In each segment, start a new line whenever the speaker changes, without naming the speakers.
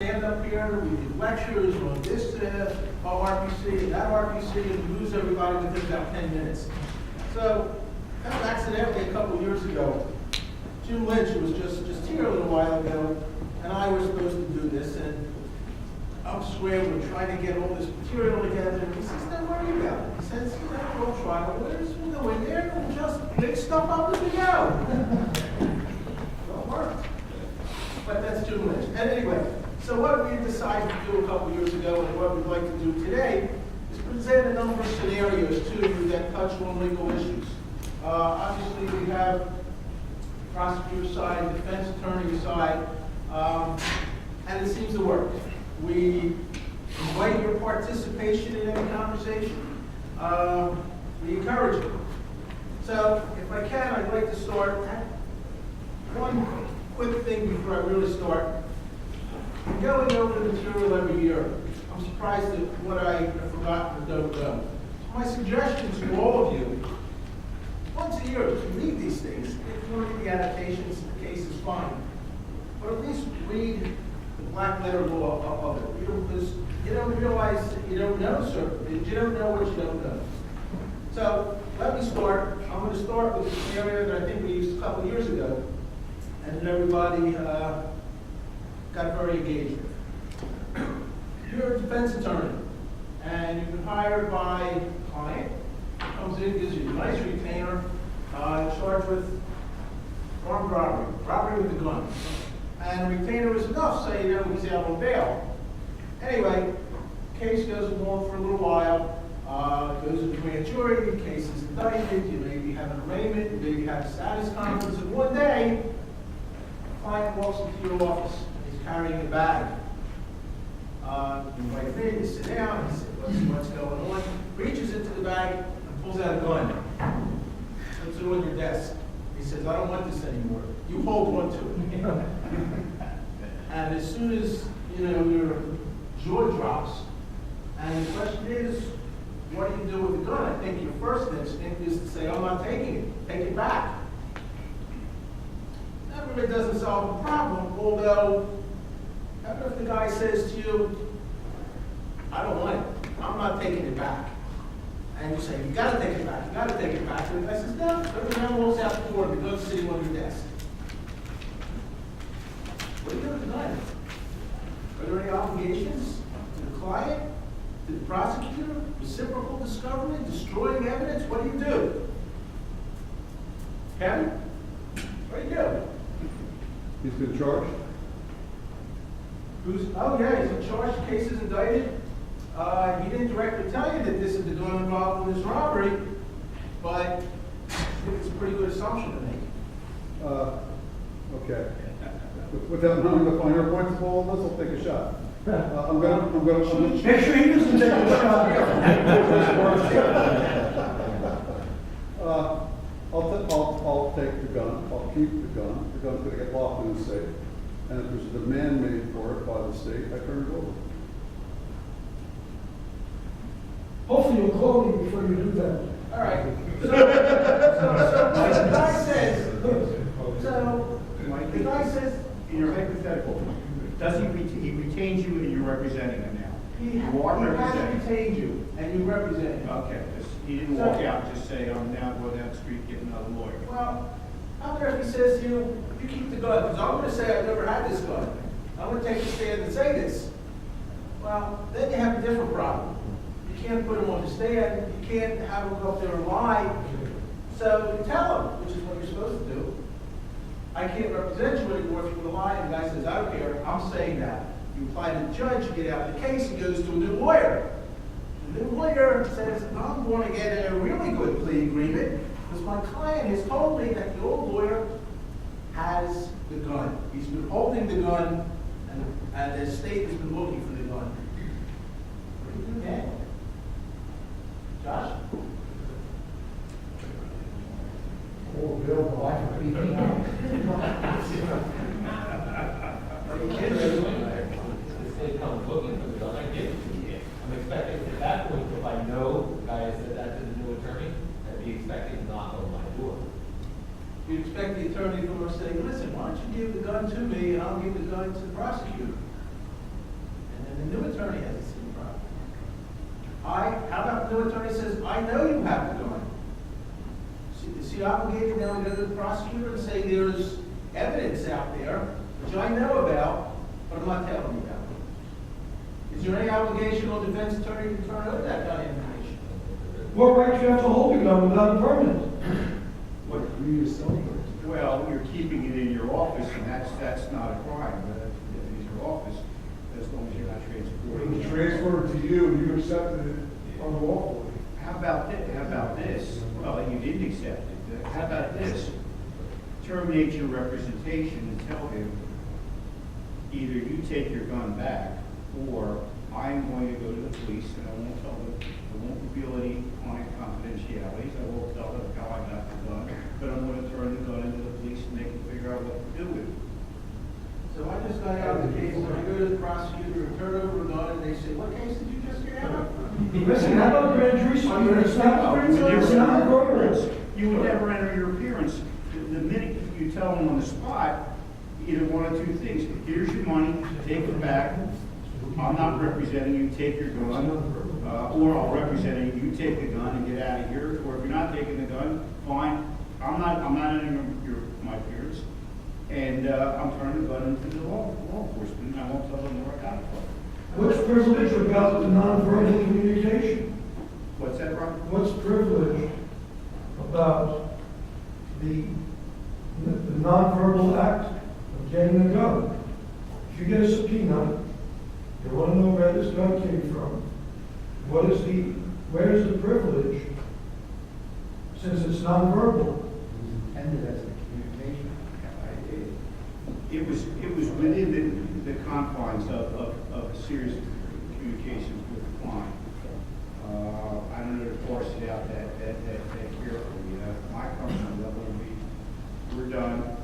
stand up here, we do lectures on this RPC and that RPC, and we lose everybody within about 10 minutes. So, kind of accidentally a couple of years ago, Jim Lynch, who was just here a little while ago, and I were supposed to do this, and I'm scrambling, trying to get all this material together, and he says, don't worry about it. He says, we'll try lawyers, we'll go in there, and we'll just pick stuff up as we go. Well, it worked. But that's Jim Lynch. And anyway, so what we decided to do a couple years ago, and what we'd like to do today, is present a number of scenarios to you that touch on legal issues. Obviously, we have prosecutor side, defense attorney side, and it seems to work. We invite your participation in any conversation. We encourage it. So, if I can, I'd like to start one quick thing before I really start. I'm going over the material every year. I'm surprised at what I have forgotten or don't know. My suggestion to all of you, once a year, if you read these things, if you want to read the annotations, the case is fine. But at least read the black letter law of it. Because you don't realize that you don't know certain things. You don't know what you don't know. So let me start. I'm going to start with a scenario that I think we used a couple of years ago. And then everybody got very engaged with. You're a defense attorney, and you've been hired by a client, comes in, gives you a nice retainer, charged with armed robbery with a gun. And the retainer is enough, so you know he's out on bail. Anyway, case goes along for a little while, goes to the grand jury, the case is indicted, you maybe have an arraignment, you maybe have a status conference, and one day, client walks into your office. He's carrying a bag. You invite him in, you sit down, he says, what's going on? Reaches into the bag and pulls out a gun. Puts it on your desk. He says, I don't want this anymore. You hold on to it. And as soon as your jaw drops, and the question is, what do you do with the gun? I think your first instinct is to say, I'm not taking it. Take it back. That really doesn't solve the problem, although, if the guy says to you, I don't want it, I'm not taking it back. And you say, you gotta take it back, you gotta take it back. And the guy says, no, every man walks out the door, the gun's sitting on your desk. What do you do with the gun? Are there any obligations to the client, to the prosecutor, reciprocal discovery, destroying evidence? What do you do? Kevin? What do you do?
He's been charged?
Oh yeah, he's in charge, the case is indicted. He didn't directly tell you that this is the gun involved in this robbery, but I think it's a pretty good assumption to make.
Okay. Without knowing the finer points of all of this, I'll take a shot. I'm gonna
Make sure he doesn't take a shot.
I'll take the gun. I'll keep the gun. The gun's gonna get locked in the safe. And if there's a demand made for it by the state, I turn it over.
Hopefully you'll call me before you do that.
All right. So the guy says, the guy says,
In your hypothetical, does he retains you and you're representing him now?
he
You are
has
representing.
retained you, and you represent him.
Okay, he didn't walk out and just say, I'm now going down the street and get another lawyer.
Well, how about if he says to you, you keep the gun, because I'm going to say I've never had this gun. I'm going to take a stand and say this. Well, then you have a different problem. You can't put him on the stand. You can't have him go up there and lie. So you tell him, which is what you're supposed to do. I can't represent you anymore if you want to lie. And the guy says, I don't care. I'm saying that. You apply to the judge, you get out of the case, he goes to a new lawyer. The new lawyer says, I'm going to get a really good plea agreement because my client has told me that the old lawyer has the gun. He's been holding the gun, and the state has been looking for the gun. What do you do then? Josh?
Oh, Bill, I can beat me up.
Are you kidding me?
The state comes looking for the gun, I give it to you. I'm expecting at that point, if I know the guy said that to the new attorney, I'd be expecting to knock on my door.
You expect the attorney to say, listen, why don't you give the gun to me and I'll give the gun to the prosecutor? new attorney says, I know you have the gun. Is he obligated now to go to the prosecutor and say there's evidence out there, which I know about, but I'm not telling you about? Is there any obligation on the defense attorney to turn over that gun information?
What right do you have to hold a gun without a permit?
What, well, you're keeping it in your office, and that's not a crime, if it's your office, as long as you're not
When it was
transporting.
transferred to you, you accepted it unlawfully.
How about this? Well, you didn't accept it. How about this? Terminate your representation and tell him, either you take your gun back, or I'm going to go to the police and I won't tell them, I won't reveal any client confidentialities, I won't tell them how I got the gun, but I'm going to turn the gun into the police and they can figure out what to do with it.
So I just got out of the case, when I go to the prosecutor and turn over a gun, and they say, what case did you just get out of?
Listen, how about grand jury subpoena? It's not, it's not appropriate.
You would never enter your appearance. The minute you tell them on the spot, either one of two things. Here's your money, take it back. I'm not representing you, take your gun. Or I'll represent you, take the gun and get out of here. Or if you're not taking the gun, fine. I'm not entering my appearance. And I'm turning the gun into the law enforcement. And I won't tell them where I got it from.
What's privilege about the nonverbal communication?
What's that, Robert?
What's privilege about the nonverbal act of getting a gun? If you get a subpoena, you want to know where this gun came from. Where is the privilege? Since it's nonverbal.
Intended as a communication.
It was within the confines of a series of communications with the client. I don't know to parse it out that carefully. My comfort level would be, we're done,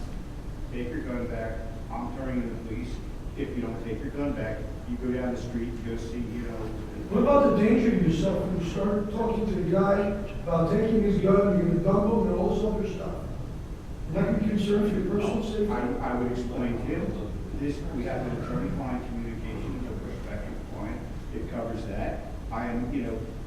take your gun back, I'm turning to the police. If you don't take your gun back, you go down the street, go see,
What about the danger to yourself when you start talking to the guy about taking his gun, you're gonna dump him and all this other stuff? You're not gonna be concerned for your personal safety?
I would explain to him, we have an attorney-client communication with a prospective client. It covers that.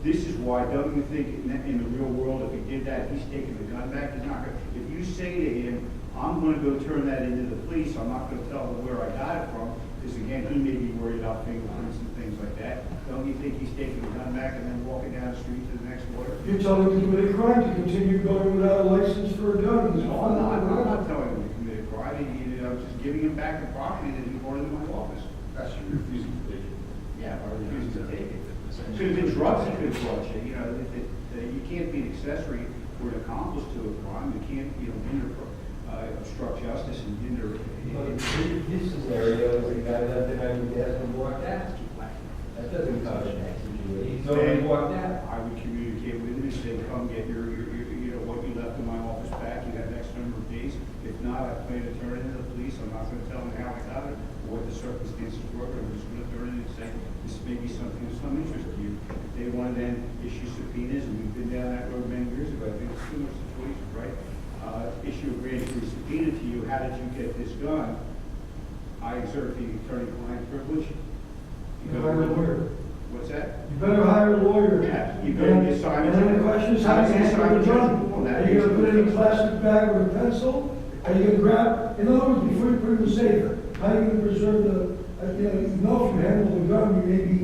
This is why, don't you think in the real world, if he did that, he's taking the gun back, he's not gonna, if you say to him, I'm gonna go turn that into the police, I'm not gonna tell them where I got it from, because again, he may be worried about fingerprints and things like that. Don't you think he's taking the gun back and then walking down the street to the next lawyer?
You're telling him to commit a crime to continue going without a license for a gun.
No, I'm not telling him to commit a crime, I'm just giving him back the property that he brought into my office.
That's your refusing to take it.
Yeah, or refusing to take it. Could have been drugs, he could have brought you, you can't be an accessory or an accomplice to a crime, you can't, hinder, obstruct justice and hinder.
This scenario is the guy left behind the gas and walked out. That doesn't cover that situation. He's already walked out.
I would communicate with him and say, come get your what you left in my office back, you have X number of days. If not, I plan to turn it into the police, I'm not gonna tell them how I got it, or what the circumstances were, but I'm just gonna turn it and say, this may be something of some interest to you. If they want to then issue subpoenas, and we've been down that road many years ago, I think it's similar situations, right? Issue a grand jury subpoena to you, how did you get this gun? I exert the attorney-client privilege.
You hire a lawyer.
What's that?
You better hire a lawyer.
Yeah, you go and assign.
And then the question is, how do you handle the gun?
Well, that
Are you
is-
gonna put it in a plastic bag with a pencil? Are you gonna grab, in other words, before you put it in the safe, how are you gonna preserve the, if you handle the gun, you may be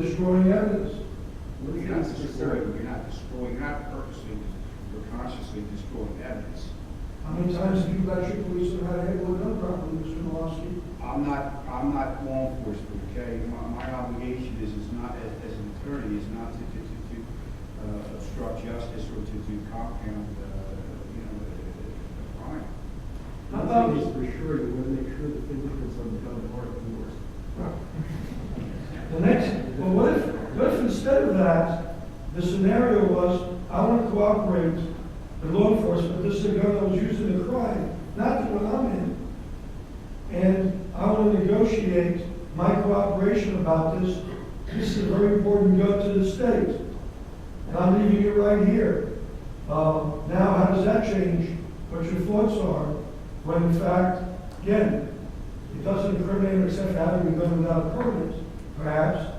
destroying evidence.
You're not destroying, you're not purposely or consciously destroying evidence.
How many times have you got your police on how to handle a gun properly, Mr. Malosky?
I'm not law enforcement, okay? My obligation is not, as an attorney, is not to obstruct justice or to compound, a crime.
How about,
for sure, you want to make sure the fingerprints on the gun aren't yours.
the next, well, what if instead of that, the scenario was, I want to cooperate with law enforcement, this is a gun that was used in a crime, not the one I'm in. And I want to negotiate my cooperation about this. This is a very important gun to the state. And I'm leaving it right here. Now, how does that change what your thoughts are when in fact, again, it doesn't incriminate except for having a gun without a permit, perhaps,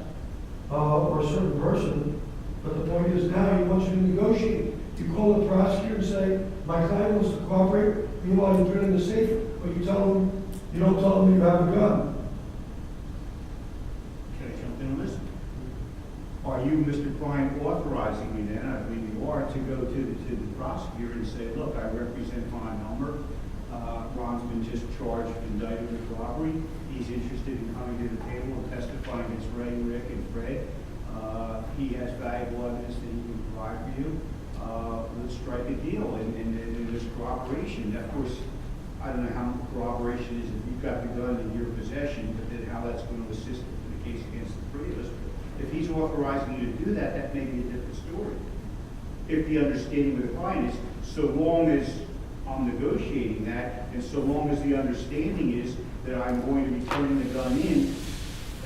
or a certain person, But the point is now he wants you to negotiate. You call the prosecutor and say, my client wants to cooperate, meanwhile you put it in the safe, but you don't tell him you have a gun.
Can I jump in on this? Are you, Mr. Klein, authorizing me then, I believe you are, to go to the prosecutor and say, look, I represent Ron Elmer. Ron's been just charged, indicted with robbery. He's interested in coming to the table and testifying against Ray, Rick, and Fred. He has valuable evidence that he can provide for you. Let's strike a deal, and there's cooperation. Of course, I don't know how corroboration is if you've got the gun in your possession, but then how that's going to assist in the case against the three of us. If he's authorizing you to do that, that may be a different story. If the understanding with the client is, so long as I'm negotiating that, and so long as the understanding is that I'm going to be turning the gun in.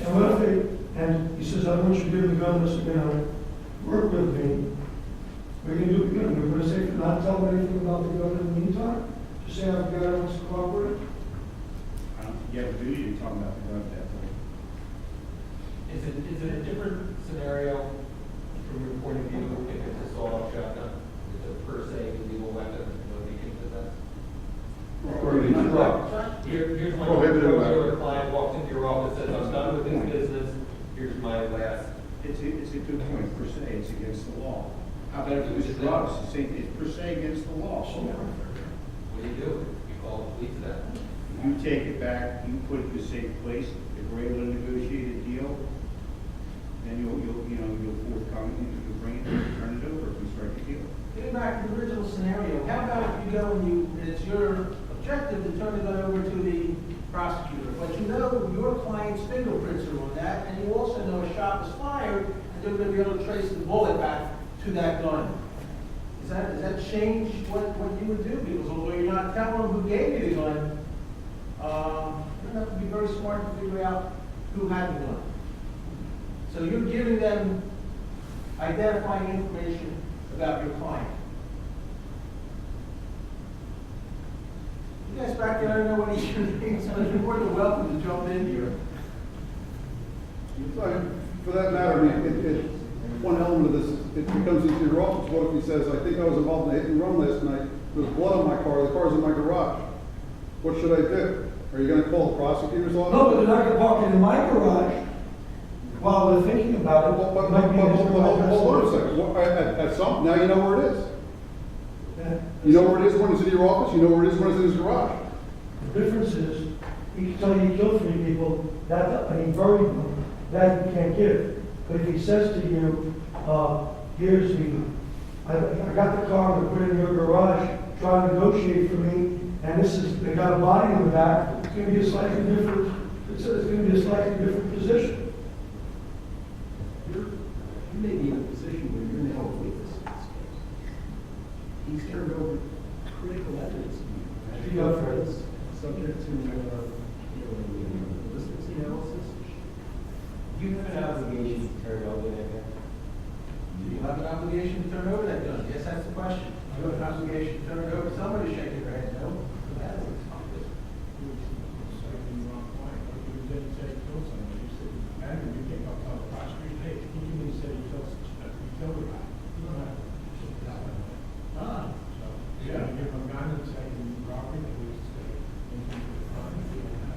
And what if and he says, I want you to give the gun, listen, work with me. We're going to do it good. We're going to say, not tell him anything about the gun in the meantime. Just say, I've got it, wants to cooperate.
I don't think you have a duty to talk about the gun at that point.
Is it a different scenario from your point of view if it's a sawed-off shotgun? It's a per se illegal weapon, nobody can possess? Here's my your client walks into your office, says, I'm done with this business, here's my last.
It's a good point, per se, it's against the law. How about if it was drugs, it's per se against the law.
What do? You call the police then?
You take it back, you put it in a safe place, if we're able to negotiate a deal, then you'll forthcome, you'll bring it, turn it over, if we strike a deal.
Getting back to the original scenario, how about if you go and it's your objective to turn the gun over to the prosecutor, but you know your client's fingerprints are on that, and you also know a shot was fired, and they're going to be able to trace the bullet back to that gun. Does that change what you would do? Because although you're not telling them who gave you the gun, you're going to have to be very smart to figure out who had the gun. So you're giving them identifying information about your client. You guys back there, I don't know what each of your names, but you're more than welcome to jump in here.
For that matter, I mean, one element of this, it becomes into your office. What if he says, I think I was involved in a hit and run last night, there's blood on my car, the car's in my garage. What should I do? Are you going to call the prosecutor's office?
No, but they're not going to park it in my garage while they're thinking about it.
Hold on a second. Now you know where it is. You know where it is when it's in your office, you know where it is when it's in his garage.
The difference is, he can tell you he killed 3 people, buried them, that you can't give. But if he says to you, here's I got the car, I'm going to put it in your garage, try to negotiate for me, and they got a body in the back, it's going to be a slightly different, position.
You may be in a position where you're now a witness in this case. He's turned over critical evidence to you.
If you have friends.
Subject to, ballistics analysis.
Do you have an obligation to turn over that gun?
Do you have an obligation to turn over that gun? Yes, that's the question. Do you have an obligation to turn it over? Somebody's shaking their head, no?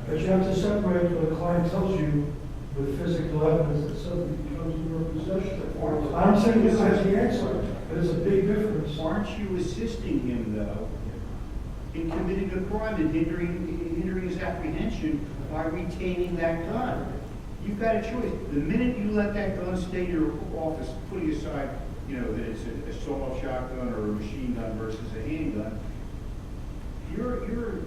But you have to separate what the client tells you with physical evidence that suddenly becomes in your possession. I'm saying this as the answer, but it's a big difference.
Aren't you assisting him, though, in committing a crime and hindering his apprehension by retaining that gun? You've got a choice. The minute you let that gun stay in your office, putting aside, that it's a sawed-off shotgun or a machine gun versus a handgun, you're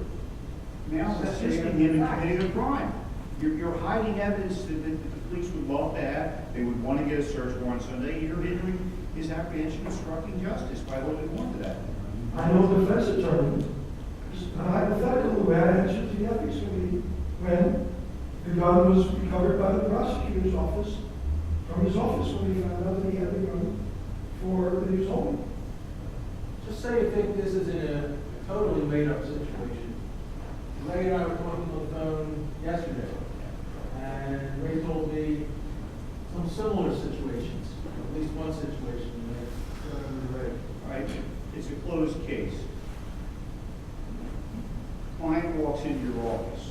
now assisting him in committing a crime. You're hiding evidence that the police would love to have. They would want to get a search warrant someday. You're hindering his apprehension of obstructing justice by holding on to that.
I know a defense attorney, a hypothetical way I answered to the ethics committee when the gun was recovered by the prosecutor's office, from his office when he found out that he had the gun for his home.
Just say you think this is in a totally made-up situation. Ray and I were talking on the phone yesterday, and Ray told me some some similar situations, at least one situation.
Right? It's a closed case. Client walks into your office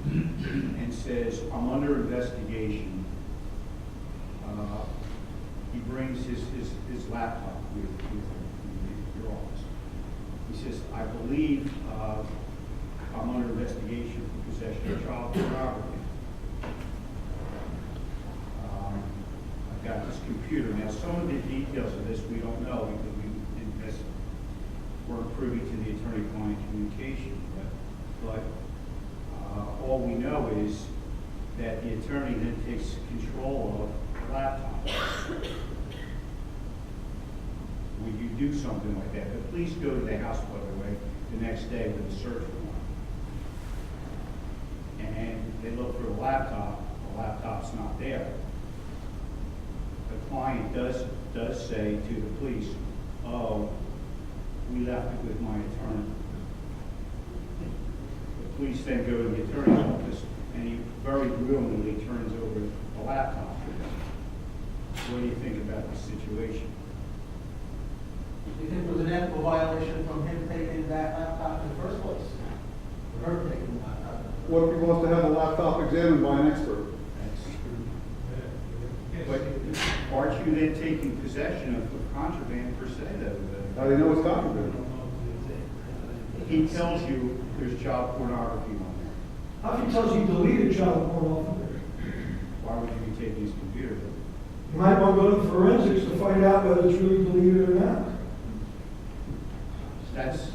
and says, I'm under investigation. He brings his laptop with your office. He says, I believe I'm under investigation for possession of child pornography. I've got this computer. Now, some of the details of this we don't know because weren't privy to the attorney-client communication. But all we know is that the attorney then takes control of the laptop. Would you do something like that? The police go to the house, by the way, the next day with a search warrant. And they look for the laptop's not there. The client does say to the police, oh, we left it with my attorney. The police then go to the attorney's office and he very willingly turns over the laptop to them. What do you think about this situation?
Do you think there was an ethical violation from him taking that laptop in the first place? Or her taking the laptop?
What if he wants to have the laptop examined by an expert?
But aren't you then taking possession of contraband per se, though?
How do you know it's contraband?
He tells you there's child pornography on there.
How if he tells you he deleted child porn off of there?
Why would you be taking his computer?
You might want to go to the forensics to find out whether it's really deleted or not.
That's,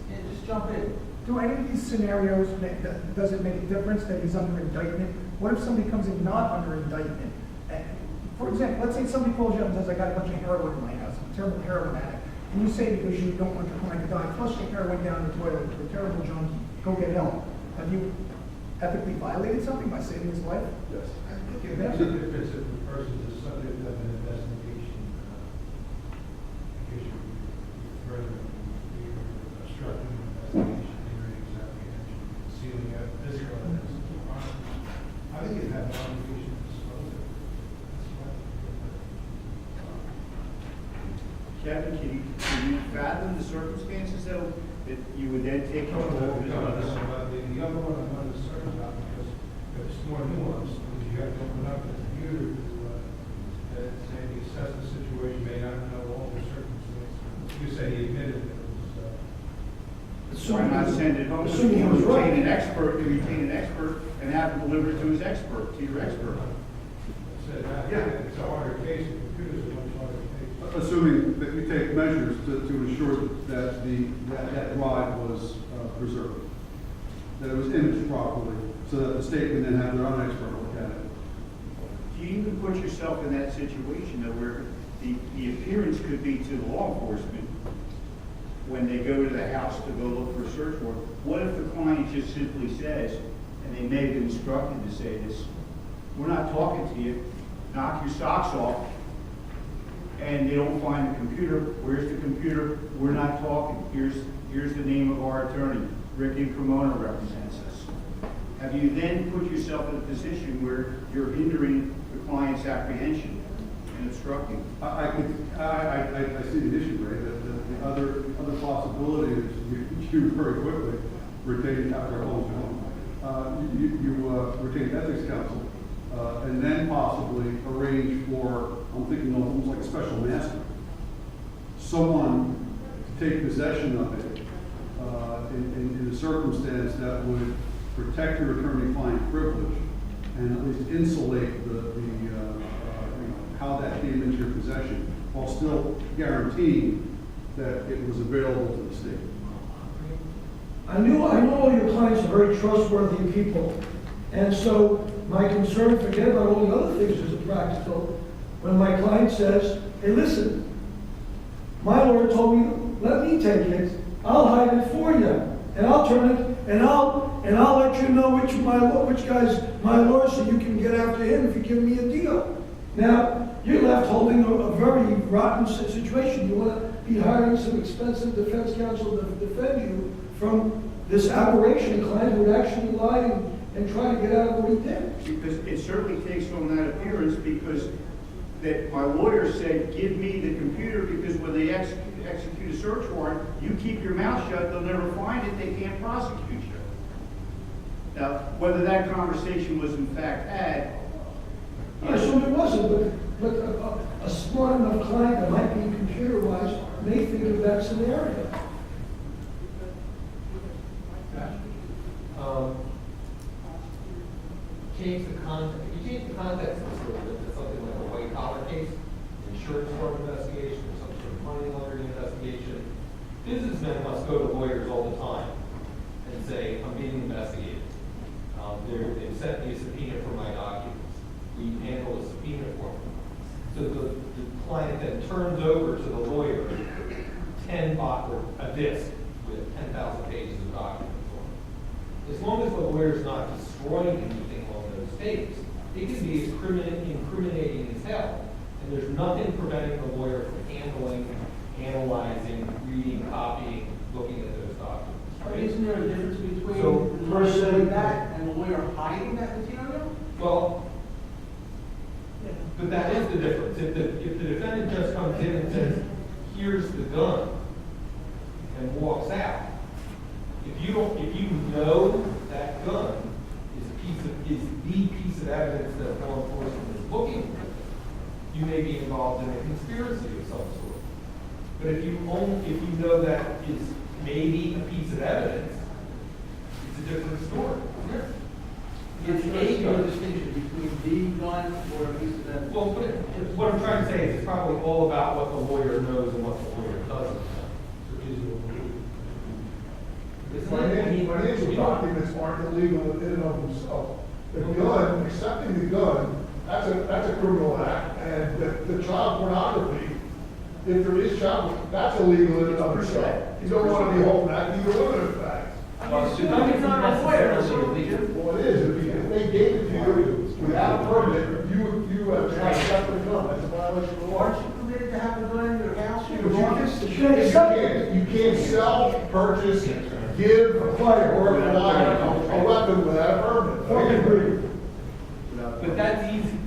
Yeah, just jump in.
Do any of these scenarios, does it make a difference that he's under indictment? What if somebody comes in not under indictment? For example, let's say somebody calls you up and says, I got a bunch of heroin in my house, I'm a terrible heroin addict. And you say because you don't want your client to die, flush the heroin down the toilet, you're a terrible junkie, go get help. Have you ethically violated something by saving his life?
Yes.
I think it makes a difference if the person is subject of an investigation, because you're further, you're obstructing an investigation, hindering examination, concealing physical evidence. I think it has an obligation to disclose it.
Kevin, can you fathom the circumstances though, that you would then take
No,
control of his
no,
office?
the other one I'm not as certain about because it's more nuanced, because you have to open up the computer to say the assess the situation, may not know all the circumstances. You say he admitted that it was,
Why not send it home,
Assuming he was right.
retain an expert and have him deliver it to his expert, to your expert?
said, it's a harder case, the computer's a much harder case.
Assuming that you take measures to ensure that that drive was preserved, that it was imaged properly, so that the state can then have their own expert look at it.
Do you even put yourself in that situation though, where the appearance could be to law enforcement when they go to the house to go look for a search warrant? What if the client just simply says, and they may have been instructed to say this, we're not talking to you, knock your socks off, and they don't find the computer. Where's the computer? We're not talking. Here's the name of our attorney. Rick Cremona represents us. Have you then put yourself in a position where you're hindering the client's apprehension and obstructing?
I see the issue, Ray. The other possibility is you very quickly retain after a home. You retain ethics counsel, and then possibly arrange for, I'm thinking of almost like a special master, someone to take possession of it in a circumstance that would protect your attorney-client privilege and at least insulate how that came into your possession, while still guaranteeing that it was available to the state.
I know all your clients are very trustworthy people, and so my concern, forget about all the other things as a practical, when my client says, hey, listen, my lawyer told me, let me take it, I'll hide it for you, and I'll turn it, and I'll let you know which guy's my lawyer, so you can get after him if you give me a deal. Now, you're left holding a very rotten situation. You want to be hiring some expensive defense counsel to defend you from this aberration client who would actually lie and try to get out of what he did.
Because it certainly takes on that appearance, because that my lawyer said, give me the computer, because when they execute a search warrant, you keep your mouth shut, they'll never find it, they can't prosecute you. Now, whether that conversation was in fact had,
I assume it wasn't, but a smart enough client that might be computer-wise may think of that scenario.
Change the context, if you change the context of the story to something like a white collar case, insurance fraud investigation, or some sort of money laundering investigation, businessmen must go to lawyers all the time and say, I'm being investigated. They've sent me a subpoena for my documents. We handle a subpoena for them. So the client then turns over to the lawyer 10 or a disc with 10,000 pages of documents on it. As long as the lawyer's not destroying anything on those tapes, it can be incriminating as hell. And there's nothing preventing the lawyer from handling, analyzing, reading, copying, looking at those documents.
But isn't there a difference between
So,
the lawyer
person-
doing that and the lawyer hiding that material?
Well, but that is the difference. If the defendant just comes in and says, here's the gun, and walks out, if you know that gun is the piece of evidence that law enforcement is looking for, you may be involved in a conspiracy of some sort. But if you know that is maybe a piece of evidence, it's a different story.
It's a distinction between the gun or a piece of evidence.
Well, what I'm trying to say is it's probably all about what the lawyer knows and what the lawyer doesn't know.
Financial documents aren't illegal in and of themselves. The gun, accepting the gun, that's a criminal act, and the child pornography, if there is child, that's illegal in and of itself. You don't want to be holding that, either one of those facts.
It's not a lawyer, so
Well, it is, if they gave it to you without a permit, you have accepted the gun, that's a violation of the law.
aren't you permitted to have a gun in your house or
But
your office?
you can't sell, purchase, give, acquire, or acquire a weapon without a permit.
Fucking agree.
But that's easy,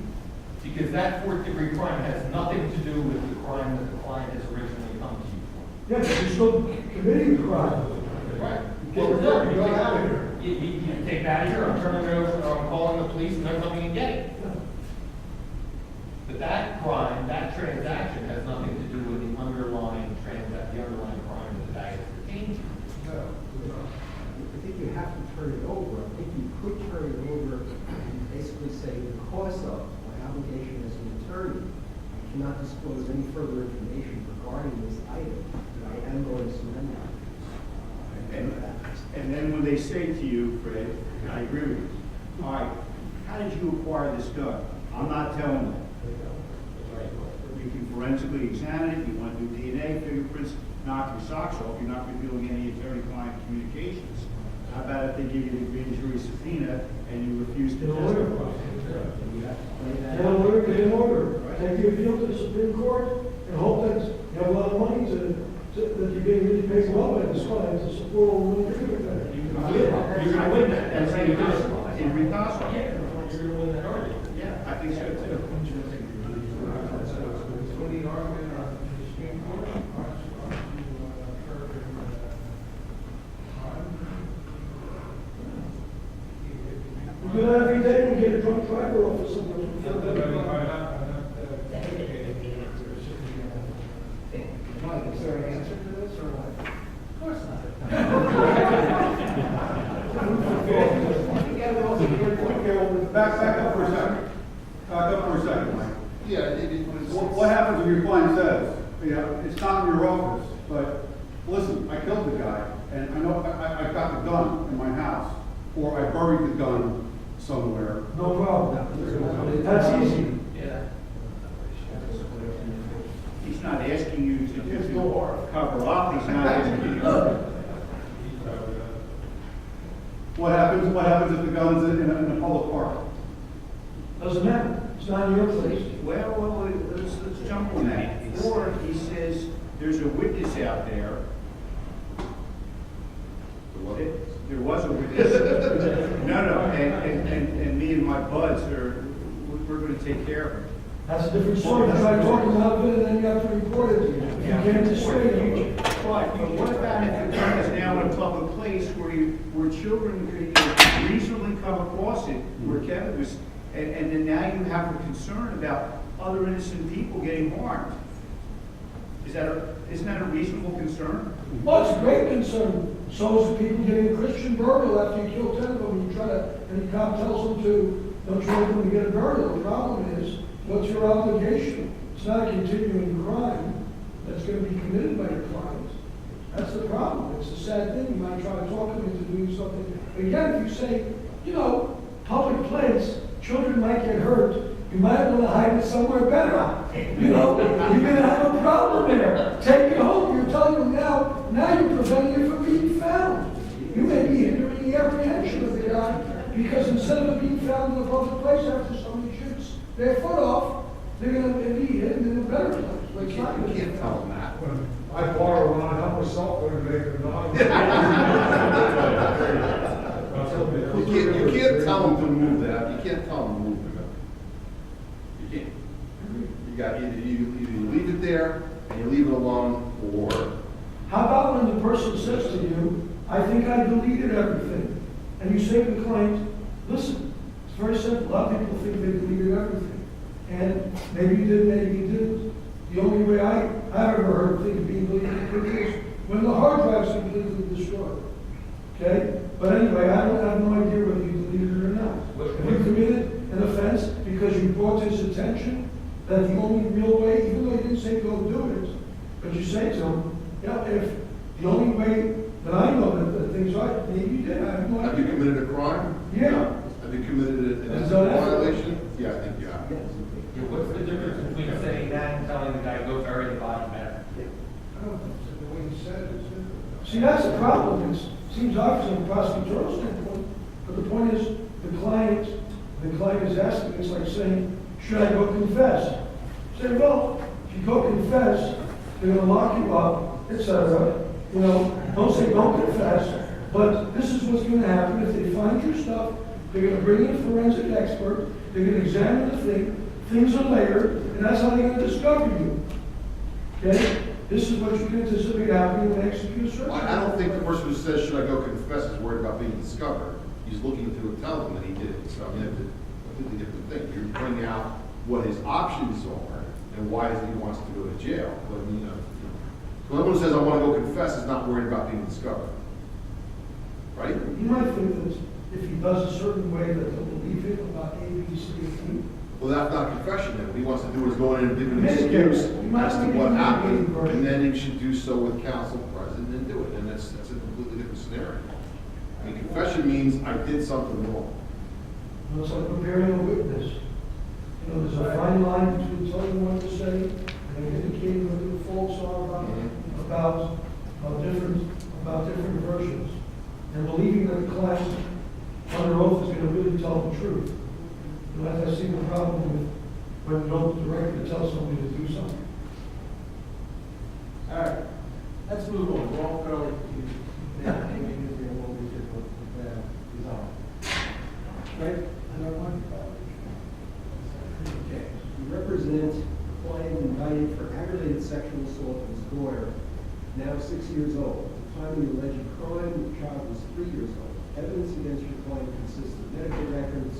because that fourth degree crime has nothing to do with the crime that the client has originally come to you for.
Yeah, but you're still committing the crime.
Right.
Get your fucking gun out of here.
You take that here, I'm turning it over, or I'm calling the police, and they're coming and getting it. But that crime, that transaction has nothing to do with the underlying crime that the bag is pertained to.
No. I think you have to turn it over. I think you could turn it over and basically say, because of my obligation as an attorney, I cannot disclose any further information regarding this item, but I am going to surrender.
and then when they say to you, Fred, and I agree with you, all right, how did you acquire this gun? I'm not telling them. You can forensically examine it, you want to do DNA, fingerprints, knock your socks off, you're not revealing any attorney-client communications. How about if they give you the grand jury subpoena and you refuse to
Get a lawyer.
testify?
Get a lawyer, get an order. Take the appeal to the Supreme Court and hope that you have a lot of money that you're getting really paid well by this client to support all the money you're going to
You're gonna win that, that's how you do it, in Ricosta.
Yeah, you're gonna win that argument.
Yeah, I think so too.
You do that every day and get a drunk driver off or something.
Mike, is there an answer to this or what?
Of course not.
Back up for a second. Back up for a second, Mike.
Yeah,
What happens if your client says, you know, it's not in your office, but listen, I killed the guy, and I know I've got the gun in my house, or I buried the gun somewhere.
No problem. That's easy.
Yeah.
He's not asking you to cover up, he's not asking you to.
What happens if the gun's in a public park?
Doesn't matter. It's not in your place.
Well, let's jump on that. Or he says, there's a witness out there. There was a witness. No, and me and my buds we're gonna take care of it.
That's a different story. That's like talking about it, and then you have to report it. You can't dissuade it.
But what about if the gun is now in a public place where children could reasonably come across it, where Kevin was, and then now you have a concern about other innocent people getting harmed? Isn't that a reasonable concern?
Well, it's a great concern. So is the people getting a Christian burial after you kill 10 of them, and and the cop tells them to, don't try to get a burial. The problem is, what's your obligation? It's not a continuing crime that's going to be committed by your client. That's the problem. It's a sad thing. You might try to talk them into doing something. But again, if you say, public place, children might get hurt, you might want to hide it somewhere better. You're going to have a problem there. Take it home. You're telling them now you're preventing it from being found. You may be hindering the apprehension of the guy, because instead of it being found in a public place after somebody shoots their foot off, they're going to be hidden in a better place. But it's not
You
gonna
can't
be
tell them that.
I borrow one, I help myself when I make it
You can't tell them to move that, you can't tell them to move it. You can't. You got, either you leave it there, and you leave it alone, or,
How about when the person says to you, I think I deleted everything, and you say to the client, listen, it's very simple. A lot of people think they deleted everything, and maybe you did, maybe you didn't. The only way I've ever heard of things being deleted is when the hard drive's completely destroyed. Okay? But anyway, I have no idea whether you deleted it or not. If you committed an offense because you brought to his attention that the only real way, even though you didn't say go do it, but you say to him, if the only way that I know that things are, maybe you did, I have no idea.
have you committed a crime?
Yeah.
Have you committed an
Has
ethics
done that?
violation? Yeah, I think you have.
What's the difference between saying that and telling the guy, go bury the body better?
I don't think so. The way you said it is different.
See, that's the problem. It seems obvious from a prosecutorial standpoint, but the point is, the client is asking, it's like saying, should I go confess? Say, well, if you go confess, they're going to lock you up, etc. Don't say don't confess, but this is what's going to happen. If they find your stuff, they're going to bring in a forensic expert, they're going to examine the thing, things are layered, and that's how they're going to discover you. Okay? This is what you can anticipate happening when they execute a search.
I don't think the person who says, should I go confess, is worried about being discovered. He's looking to tell them that he did it. So, I mean, it's a completely different thing. You're pointing out what his options are and why he wants to go to jail. But, when someone says, I want to go confess, is not worried about being discovered. Right?
You might think that if he does a certain way that they'll believe him about A, B, C, and D.
Well, that's not confession then. What he wants to do is go in and give an excuse as to what happened, and then he should do so with counsel present and do it. And that's a completely different scenario. I mean, confession means I did something wrong.
It's like preparing a witness. There's a fine line between telling what to say and indicating what the faults are about different versions, and believing that the client under oath is going to really tell the truth. As I see the problem with when you don't directly tell somebody to do something.
All right, let's move on. We're all fairly
Right? Okay. You represent a client indicted for aggravated sexual assault of his daughter, now 6 years old. At the time of the alleged crime, the child was 3 years old. Evidence against your client consists of medical records,